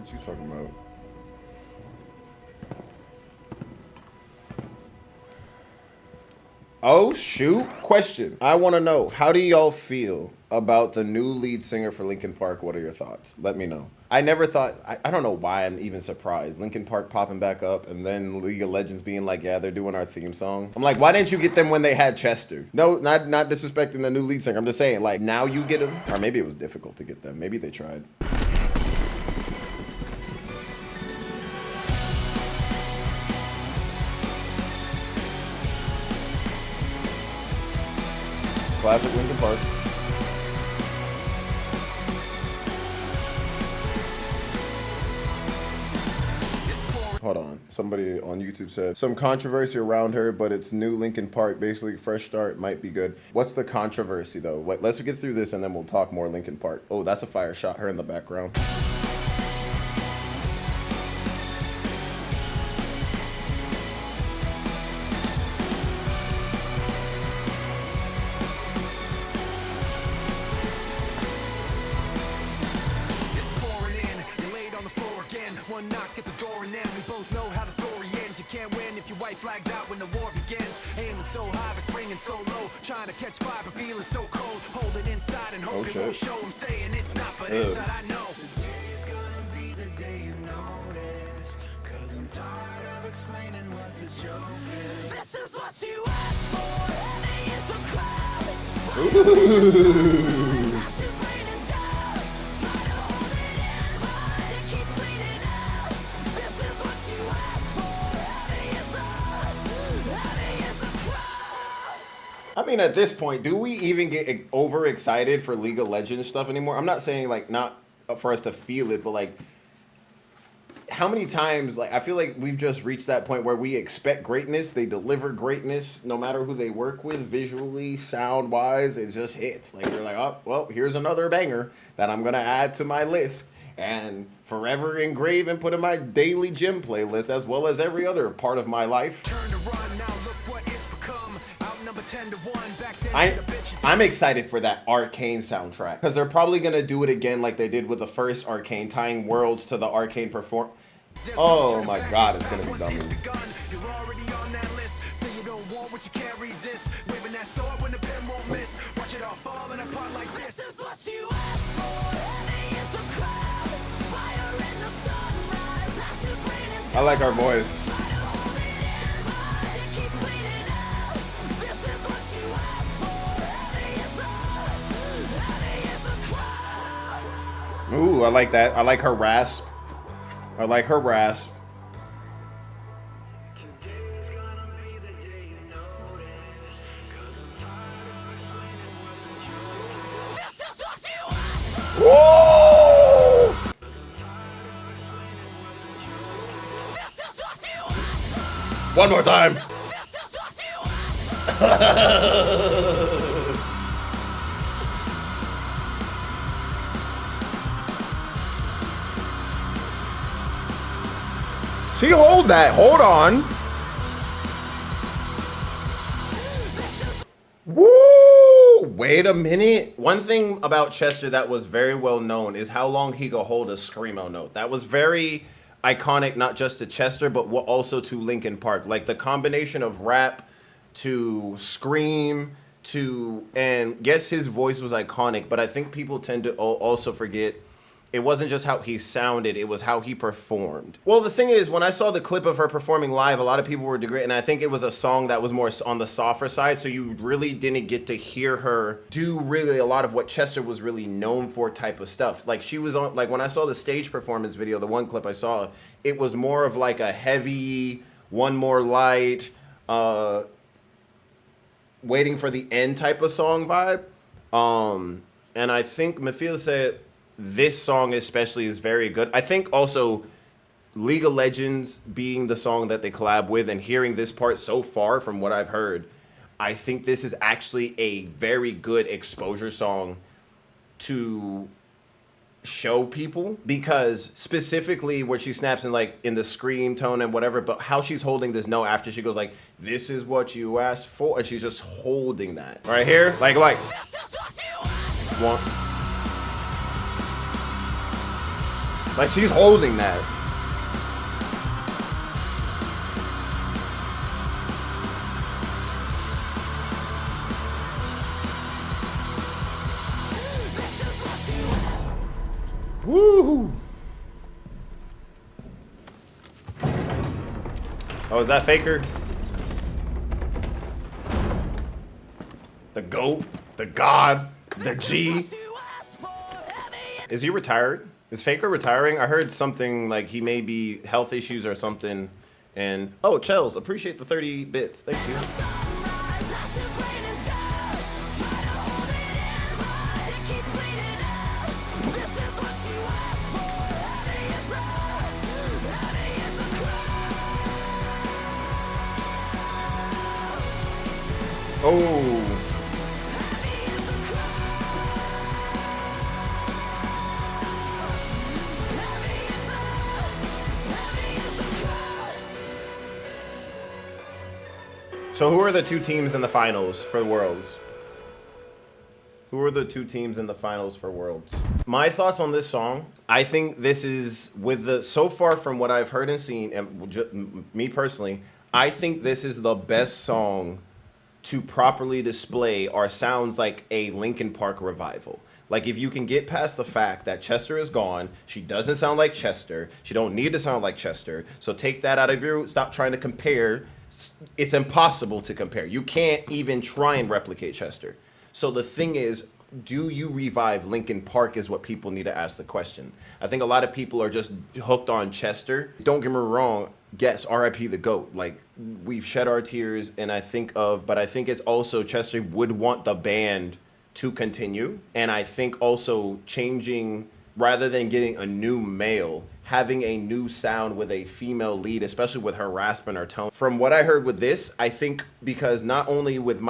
What you talking about? Oh, shoot. Question. I want to know, how do y'all feel about the new lead singer for Linkin Park? What are your thoughts? Let me know. I never thought, I don't know why I'm even surprised. Linkin Park popping back up and then League of Legends being like, yeah, they're doing our theme song. I'm like, why didn't you get them when they had Chester? No, not disrespecting the new lead singer. I'm just saying, like, now you get them. Or maybe it was difficult to get them. Maybe they tried. Classic Linkin Park. Hold on. Somebody on YouTube said some controversy around her, but it's new Linkin Park. Basically, fresh start might be good. What's the controversy though? Let's get through this and then we'll talk more Linkin Park. Oh, that's a fire shot. Her in the background. One knock at the door and then we both know how the story ends. You can't win if your white flag's out when the war begins. Aiming so high but swinging so low, trying to catch fire but feeling so cold. Hold it inside and hope it won't show. I'm saying it's not, but inside I know. Today's gonna be the day you notice, 'cause I'm tired of explaining what the joke is. This is what you asked for, heavy is the crowd. I mean, at this point, do we even get overexcited for League of Legends stuff anymore? I'm not saying, like, not for us to feel it, but, like, how many times, like, I feel like we've just reached that point where we expect greatness, they deliver greatness, no matter who they work with, visually, sound-wise, it just hits. Like, you're like, oh, well, here's another banger that I'm going to add to my list and forever engrave and put in my daily gym playlist, as well as every other part of my life. Turn to run, now look what it's become. Number 10 to 1, back then I'm excited for that Arcane soundtrack because they're probably gonna do it again like they did with the first Arcane, tying worlds to the Arcane perform. Oh my God, it's gonna be dummy. You're already on that list, so you don't want what you can't resist. Waving that sword when the pen won't miss. Watch it all falling apart like this. This is what you asked for. Heavy is the crowd. Fire in the sunrise. Ashes raining. I like our voice. Ooh, I like that. I like her rasp. I like her rasp. Woo! One more time. See, hold that. Hold on. Woo! Wait a minute. One thing about Chester that was very well known is how long he could hold a screamo note. That was very iconic, not just to Chester, but also to Linkin Park. Like the combination of rap to scream to, and yes, his voice was iconic, but I think people tend to also forget it wasn't just how he sounded, it was how he performed. Well, the thing is, when I saw the clip of her performing live, a lot of people were degrading, and I think it was a song that was more on the softer side, so you really didn't get to hear her do really a lot of what Chester was really known for type of stuff. Like, she was on, like, when I saw the stage performance video, the one clip I saw, it was more of like a heavy, one more light, waiting for the end type of song vibe. And I think Mafia said, this song especially is very good. I think also League of Legends being the song that they collab with and hearing this part so far from what I've heard, I think this is actually a very good exposure song to show people, because specifically where she snaps in like in the scream tone and whatever, but how she's holding this note after she goes like, this is what you asked for, and she's just holding that right here, like one. Like, she's holding that. Woohoo! Oh, is that Faker? The GOAT, the God, the G. Is he retired? Is Faker retiring? I heard something like he may be health issues or something. And oh, Chels, appreciate the 30 bits. Thank you. Oh. So who are the two teams in the finals for Worlds? Who are the two teams in the finals for Worlds? My thoughts on this song, I think this is, with the, so far from what I've heard and seen, and me personally, I think this is the best song to properly display or sounds like a Linkin Park revival. Like, if you can get past the fact that Chester is gone, she doesn't sound like Chester, she don't need to sound like Chester, so take that out of you, stop trying to compare. It's impossible to compare. You can't even try and replicate Chester. So the thing is, do you revive Linkin Park is what people need to ask the question. I think a lot of people are just hooked on Chester. Don't get me wrong, yes, RIP the GOAT. Like, we've shed our tears, and but I think it's also Chester would want the band to continue. And I think also changing, rather than getting a new male, having a new sound with a female lead, especially with her rasp and her tone. From what I heard with this, I think because not only with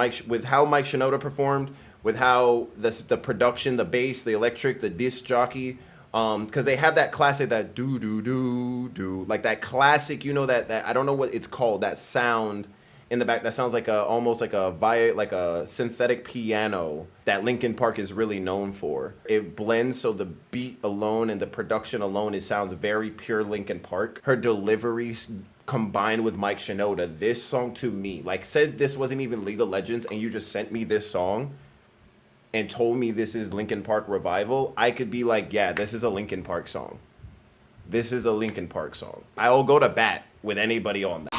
how Mike Shinoda performed, with how the production, the bass, the electric, the disc jockey, because they have that classic, that do do do do, like that classic, you know, that I don't know what it's called, that sound in the back that sounds like almost like a synthetic piano that Linkin Park is really known for. It blends, so the beat alone and the production alone, it sounds very pure Linkin Park. Her deliveries combined with Mike Shinoda, this song to me, like, said this wasn't even League of Legends and you just sent me this song and told me this is Linkin Park revival, I could be like, yeah, this is a Linkin Park song. This is a Linkin Park song. I will go to bat with anybody on that.